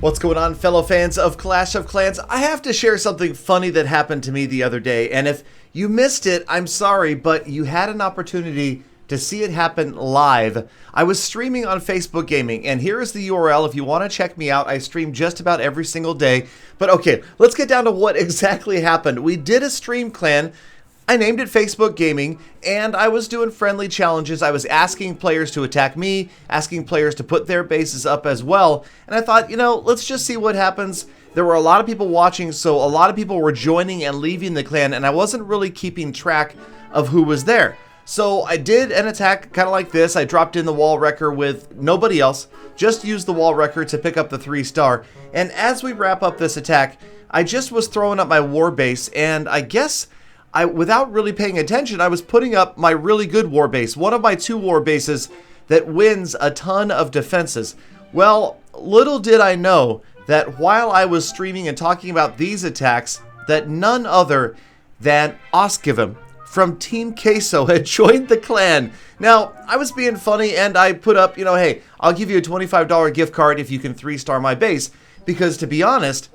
What's going on, fellow fans of Clash of Clans? I have to share something funny that happened to me the other day, and if you missed it, I'm sorry, but you had an opportunity to see it happen live. I was streaming on Facebook Gaming, and here is the URL if you want to check me out. I stream just about every single day. But okay, let's get down to what exactly happened. We did a stream clan. I named it Facebook Gaming, and I was doing friendly challenges. I was asking players to attack me, asking players to put their bases up as well. And I thought, let's just see what happens. There were a lot of people watching, so a lot of people were joining and leaving the clan, and I wasn't really keeping track of who was there. So I did an attack kind of like this. I dropped in the wall wrecker with nobody else, just used the wall wrecker to pick up the 3-star. And as we wrap up this attack, I just was throwing up my war base, and I guess without really paying attention, I was putting up my really good war base, one of my 2 war bases that wins a ton of defenses. Well, little did I know that while I was streaming and talking about these attacks, that none other than OSKIVM from Team Queso had joined the clan. Now, I was being funny and I put up, hey, I'll give you a $25 gift card if you can 3-star my base, because to be honest,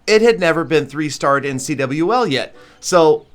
it had never been 3-starred in CWL yet. So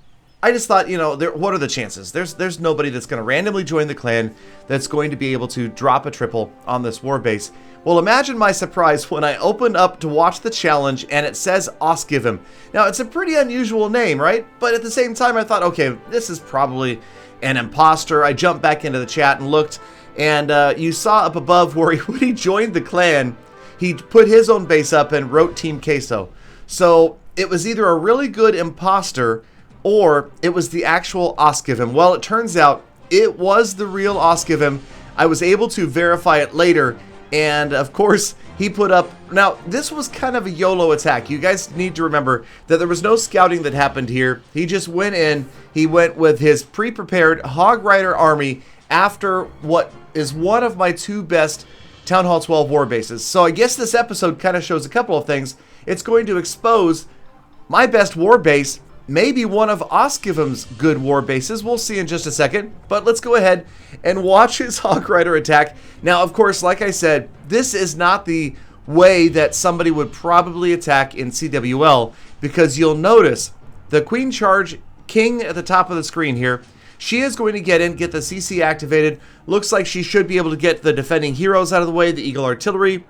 I just thought, what are the chances? There's nobody that's going to randomly join the clan that's going to be able to drop a triple on this war base. Well, imagine my surprise when I opened up to watch the challenge and it says OSKIVM. Now, it's a pretty unusual name, right? But at the same time, I thought, okay, this is probably an imposter. I jumped back into the chat and looked, and you saw up above where when he joined the clan, he put his own base up and wrote Team Queso. So it was either a really good imposter or it was the actual OSKIVM. Well, it turns out it was the real OSKIVM. I was able to verify it later, and of course, he put up... Now, this was kind of a YOLO attack. You guys need to remember that there was no scouting that happened here. He just went in, he went with his pre-prepared Hog Rider army after what is one of my 2 best Town Hall 12 war bases. So I guess this episode kind of shows a couple of things. It's going to expose my best war base, maybe one of OSKIVM's good war bases. We'll see in just a second. But let's go ahead and watch his Hog Rider attack. Now, of course, like I said, this is not the way that somebody would probably attack in CWL, because you'll notice the Queen Charge King at the top of the screen here. She is going to get in, get the CC activated. Looks like she should be able to get the defending heroes out of the way, the Eagle Artillery.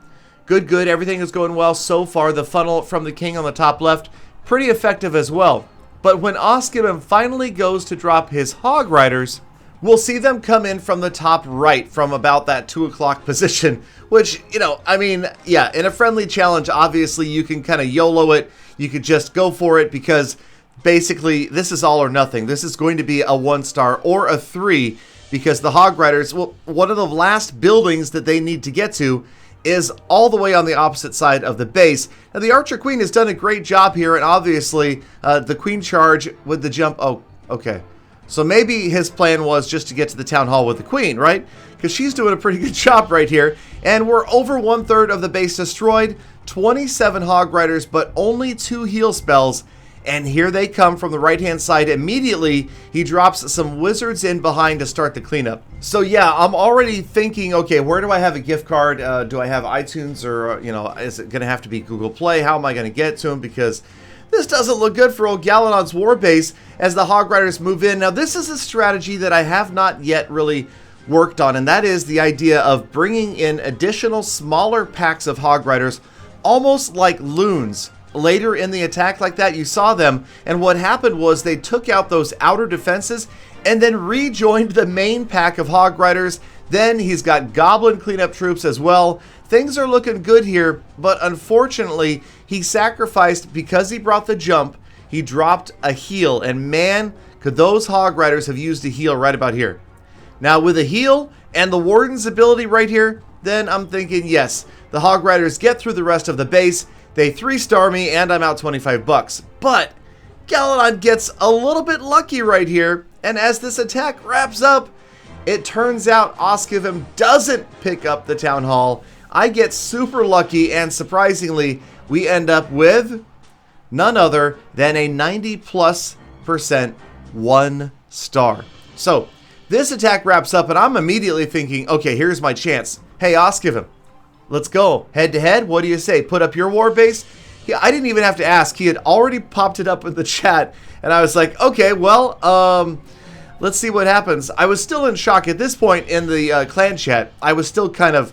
Good. Everything is going well so far. The funnel from the King on the top left, pretty effective as well. But when OSKIVM finally goes to drop his Hog Riders, we'll see them come in from the top right, from about that 2 o'clock position, which, in a friendly challenge, obviously you can kind of YOLO it. You could just go for it, because basically this is all or nothing. This is going to be a 1-star or a 3, because the Hog Riders, well, one of the last buildings that they need to get to is all the way on the opposite side of the base. Now, the Archer Queen has done a great job here, and obviously the Queen Charge with the jump... Oh, okay. So maybe his plan was just to get to the Town Hall with the Queen, right? Because she's doing a pretty good job right here. And we're over 1/3 of the base destroyed, 27 Hog Riders, but only 2 heal spells. And here they come from the right-hand side. Immediately, he drops some wizards in behind to start the cleanup. So yeah, I'm already thinking, okay, where do I have a gift card? Do I have iTunes, or, is it going to have to be Google Play? How am I going to get it to him? Because this doesn't look good for old Galadon's war base as the Hog Riders move in. Now, this is a strategy that I have not yet really worked on, and that is the idea of bringing in additional smaller packs of Hog Riders, almost like loons. Later in the attack like that, you saw them, and what happened was they took out those outer defenses and then rejoined the main pack of Hog Riders. Then he's got Goblin cleanup troops as well. Things are looking good here, but unfortunately, he sacrificed, because he brought the jump, he dropped a heal, and man, could those Hog Riders have used a heal right about here. Now, with a heal and the Warden's ability right here, then I'm thinking, yes, the Hog Riders get through the rest of the base. They 3-star me, and I'm out $25. But Galadon gets a little bit lucky right here, and as this attack wraps up, it turns out OSKIVM doesn't pick up the Town Hall. I get super lucky, and surprisingly, we end up with none other than a 90+% 1-star. So this attack wraps up, and I'm immediately thinking, okay, here's my chance. Hey, OSKIVM, Let's go. Head to head. What do you say? Put up your war base? Yeah, I didn't even have to ask. He had already popped it up in the chat. And I was like, okay, well, let's see what happens. I was still in shock at this point in the clan chat. I was still kind of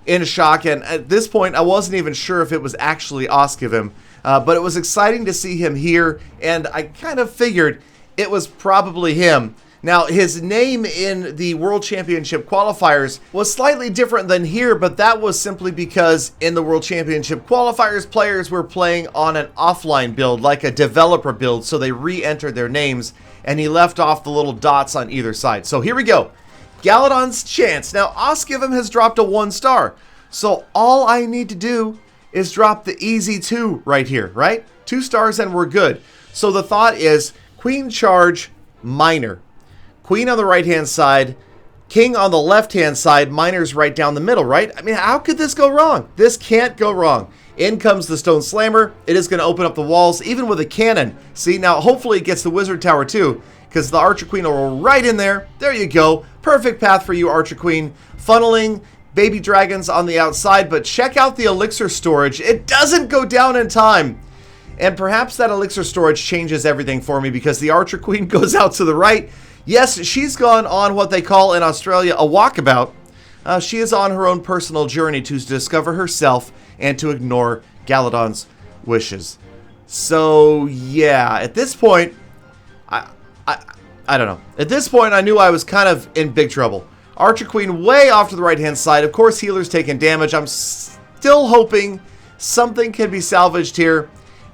in shock. And at this point, I wasn't even sure if it was actually OSKIVM. But it was exciting to see him here. And I kind of figured it was probably him. Now, his name in the World Championship qualifiers was slightly different than here, but that was simply because in the World Championship qualifiers, players were playing on an offline build, like a developer build, so they re-entered their names, and he left off the little dots on either side. So here we go. Galadon's chance. Now, OSKIVM has dropped a 1-star, so all I need to do is drop the easy 2 right here, right? 2 stars and we're good. So the thought is Queen Charge, Miner. Queen on the right-hand side, King on the left-hand side, Miners right down the middle, right? I mean, how could this go wrong? This can't go wrong. In comes the Stone Slammer. It is going to open up the walls, even with a cannon. See, now hopefully it gets the Wizard Tower too, because the Archer Queen will roll right in there. There you go. Perfect path for you, Archer Queen. Funneling baby dragons on the outside, but check out the elixir storage. It doesn't go down in time. And perhaps that elixir storage changes everything for me because the Archer Queen goes out to the right. Yes, she's gone on what they call in Australia a walkabout. She is on her own personal journey to discover herself and to ignore Galadon's wishes. So, yeah, at this point, I don't know. At this point, I knew I was kind of in big trouble. Archer Queen way off to the right-hand side. Of course, healer's taking damage. I'm still hoping something can be salvaged here.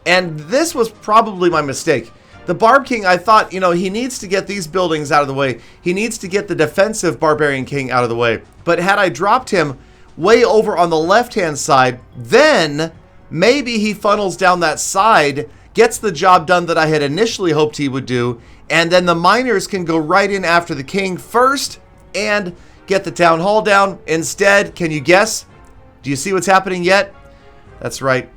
And this was probably my mistake. The Barb King, I thought, you know, he needs to get these buildings out of the way. He needs to get the defensive Barbarian King out of the way. But had I dropped him way over on the left-hand side, then maybe he funnels down that side, gets the job done that I had initially hoped he would do, and then the miners can go right in after the king first and get the town hall down. Instead, can you guess? Do you see what's happening yet? That's right.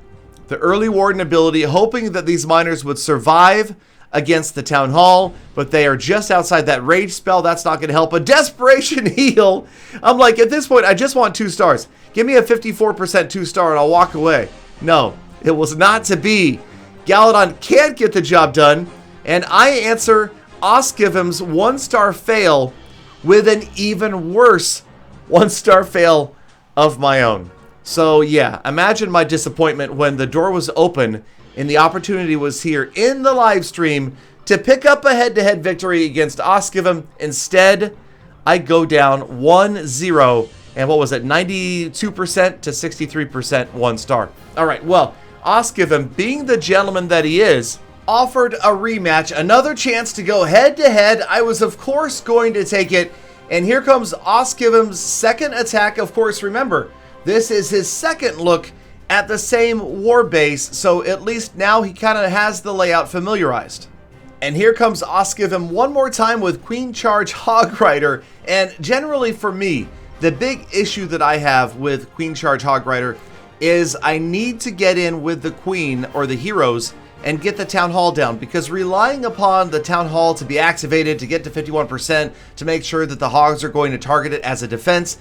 The early warden ability, hoping that these miners would survive against the town hall, but they are just outside that rage spell. That's not going to help. A desperation heal. I'm like, at this point, I just want 2 stars. Give me a 54% 2-star and I'll walk away. No, it was not to be. Galadon can't get the job done, and I answer OSKIVM's 1-star fail with an even worse 1-star fail of my own. So yeah, imagine my disappointment when the door was open and the opportunity was here in the live stream to pick up a head-to-head victory against OSKIVM. Instead, I go down 1-0, and what was it, 92% to 63% 1-star. All right, well, OSKIVM, being the gentleman that he is, offered a rematch, another chance to go head-to-head. I was, of course, going to take it, and here comes OSKIVM's second attack. Of course, remember, this is his second look at the same war base, so at least now he kind of has the layout familiarized. And here comes OSKIVM one more time with Queen Charge Hog Rider. And generally for me, the big issue that I have with Queen Charge Hog Rider is I need to get in with the Queen or the heroes and get the Town Hall down, because relying upon the Town Hall to be activated to get to 51% to make sure that the Hogs are going to target it as a defense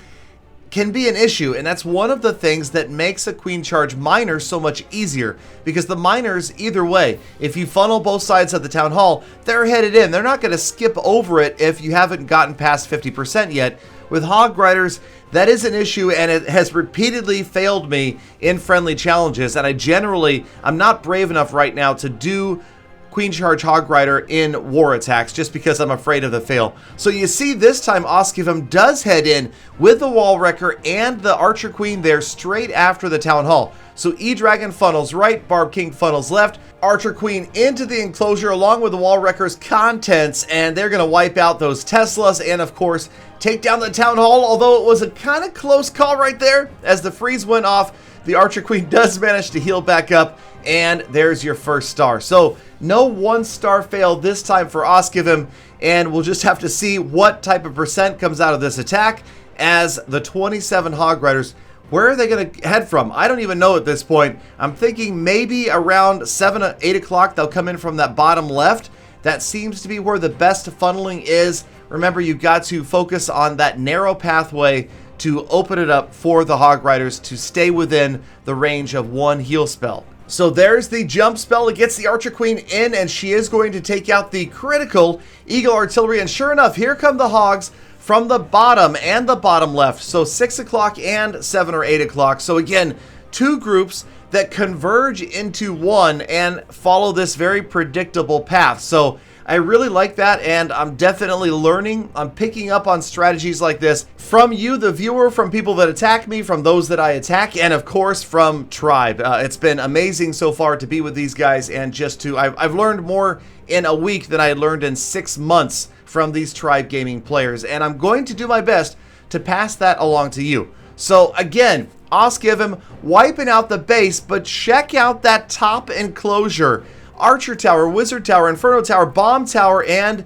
can be an issue, and that's one of the things that makes a Queen Charge Miner so much easier, because the miners, either way, if you funnel both sides of the Town Hall, they're headed in. They're not going to skip over it if you haven't gotten past 50% yet. With Hog Riders, that is an issue, and it has repeatedly failed me in friendly challenges, and I'm not brave enough right now to do Queen Charge Hog Rider in war attacks just because I'm afraid of the fail. So you see, this time OSKIVM does head in with the Wall Wrecker and the Archer Queen there straight after the Town Hall. So E-Dragon funnels right, Barb King funnels left, Archer Queen into the enclosure along with the Wall Wrecker's contents, and they're going to wipe out those Teslas and, of course, take down the Town Hall, although it was a kind of close call right there. As the freeze went off, the Archer Queen does manage to heal back up, and there's your first star. So no 1-star fail this time for OSKIVM, and we'll just have to see what type of percent comes out of this attack as the 27 Hog Riders. Where are they going to head from? I don't even know at this point. I'm thinking maybe around 7 or 8 o'clock they'll come in from that bottom left. That seems to be where the best funneling is. Remember, you've got to focus on that narrow pathway to open it up for the Hog Riders to stay within the range of one heal spell. So there's the jump spell. It gets the Archer Queen in, and she is going to take out the critical Eagle Artillery. And sure enough, here come the Hogs from the bottom and the bottom left. So 6 o'clock and 7 or 8 o'clock. So again, two groups that converge into one and follow this very predictable path. So I really like that, and I'm definitely learning. I'm picking up on strategies like this from you, the viewer, from people that attack me, from those that I attack, and of course from Tribe. It's been amazing so far to be with these guys, and just to, I've learned more in a week than I had learned in 6 months from these Tribe Gaming players, and I'm going to do my best to pass that along to you. So again, OSKIVM wiping out the base, but check out that top enclosure. Archer Tower, Wizard Tower, Inferno Tower, Bomb Tower, and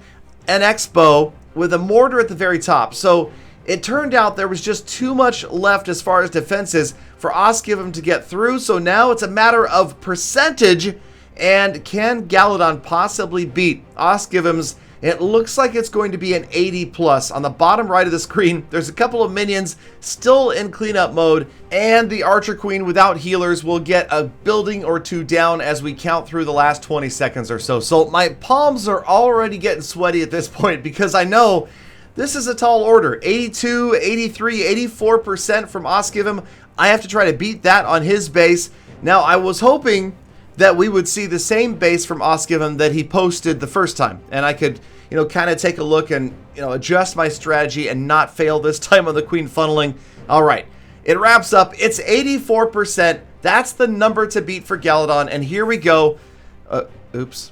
an Expo with a mortar at the very top. So it turned out there was just too much left as far as defenses for OSKIVM to get through. So now it's a matter of percentage, and can Galadon possibly beat OSKIVM's? It looks like it's going to be an 80 plus. On the bottom right of the screen, there's a couple of minions still in cleanup mode, and the Archer Queen without healers will get a building or two down as we count through the last 20 seconds or so. So my palms are already getting sweaty at this point because I know this is a tall order. 82, 83, 84% from OSKIVM. I have to try to beat that on his base. Now, I was hoping that we would see the same base from OSKIVM that he posted the first time, and I could, kind of take a look and, adjust my strategy and not fail this time on the Queen funneling. All right, it wraps up. It's 84%. That's the number to beat for Galadon, and here we go. Oops.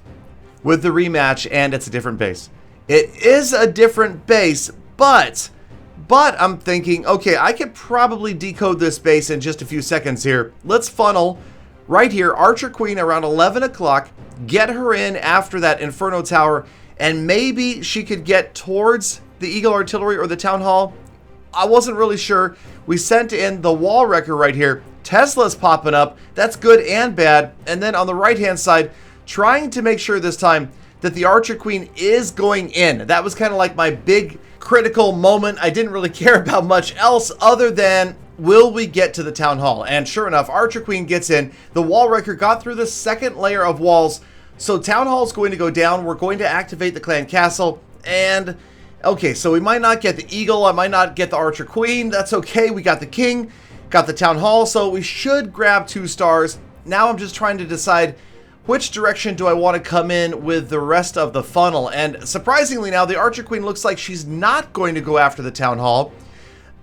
With the rematch, and it's a different base. It is a different base, but I'm thinking, okay, I could probably decode this base in just a few seconds here. Let's funnel right here, Archer Queen around 11 o'clock, get her in after that Inferno Tower, and maybe she could get towards the Eagle Artillery or the Town Hall. I wasn't really sure. We sent in the Wall Wrecker right here. Tesla's popping up. That's good and bad. And then on the right-hand side, trying to make sure this time that the Archer Queen is going in. That was kind of like my big critical moment. I didn't really care about much else other than, will we get to the Town Hall? And sure enough, Archer Queen gets in. The Wall Wrecker got through the second layer of walls. So Town Hall is going to go down. We're going to activate the Clan Castle. And, okay, so we might not get the Eagle. I might not get the Archer Queen. That's okay. We got the King, got the Town Hall. So we should grab 2 stars. Now I'm just trying to decide which direction do I want to come in with the rest of the funnel. And surprisingly now, the Archer Queen looks like she's not going to go after the Town Hall.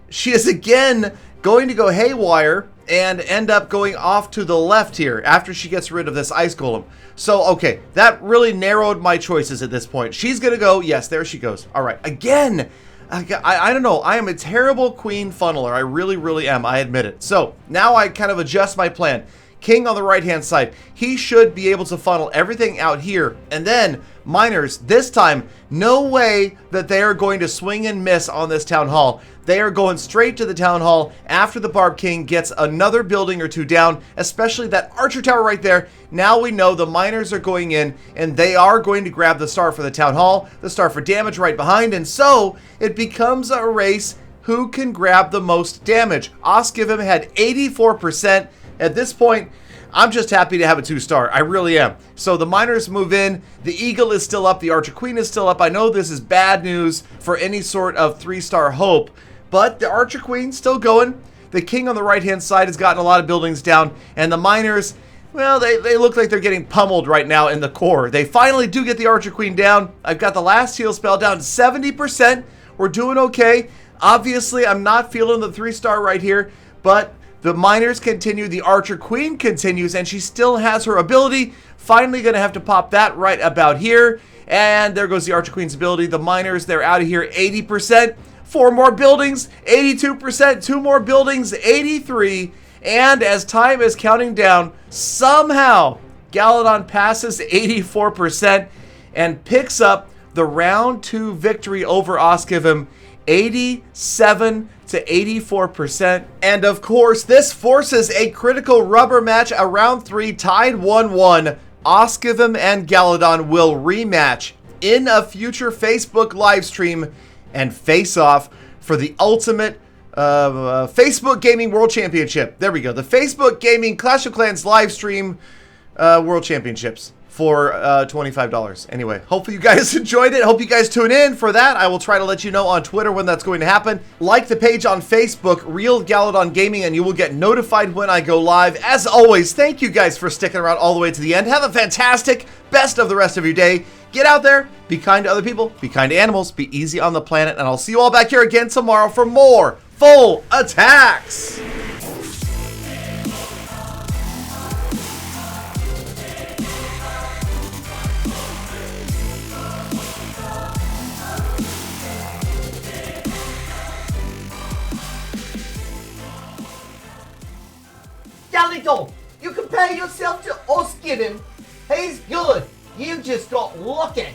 She is again going to go haywire and end up going off to the left here after she gets rid of this Ice Golem. So, okay, that really narrowed my choices at this point. She's going to go, yes, there she goes. All right, again, I don't know. I am a terrible Queen funneler. I really, really am. I admit it. So, now I kind of adjust my plan. King on the right-hand side. He should be able to funnel everything out here. And then, Miners, this time, no way that they are going to swing and miss on this Town Hall. They are going straight to the Town Hall after the Barb King gets another building or two down, especially that Archer Tower right there. Now we know the Miners are going in, and they are going to grab the star for the Town Hall, the star for damage right behind, and so it becomes a race who can grab the most damage. OSKIVM had 84%. At this point, I'm just happy to have a 2-star. I really am. So the Miners move in. The Eagle is still up. The Archer Queen is still up. I know this is bad news for any sort of 3-star hope, but the Archer Queen still going. The King on the right-hand side has gotten a lot of buildings down, and the Miners, well, they look like they're getting pummeled right now in the core. They finally do get the Archer Queen down. I've got the last heal spell down to 70%. We're doing okay. Obviously, I'm not feeling the 3-star right here, but the Miners continue, the Archer Queen continues, and she still has her ability. Finally going to have to pop that right about here. And there goes the Archer Queen's ability. The Miners, they're out of here, 80%. 4 more buildings, 82%. 2 more buildings, 83%. And as time is counting down, somehow Galadon passes 84% and picks up the round 2 victory over OSKIVM, 87 to 84%. And of course, this forces a critical rubber match, a round 3 tied 1-1. OSKIVM and Galadon will rematch in a future Facebook live stream and face off for the ultimate Facebook Gaming World Championship. There we go. The Facebook Gaming Clash of Clans live stream World Championships for $25. Anyway, hopefully you guys enjoyed it. Hope you guys tune in for that. I will try to let you know on Twitter when that's going to happen. Like the page on Facebook, Real Galadon Gaming, and you will get notified when I go live. As always, thank you guys for sticking around all the way to the end. Have a fantastic best of the rest of your day. Get out there, be kind to other people, be kind to animals, be easy on the planet, and I'll see you all back here again tomorrow for more full attacks. Galadon, you compare yourself to OSKIVM. He's good. You just got lucky.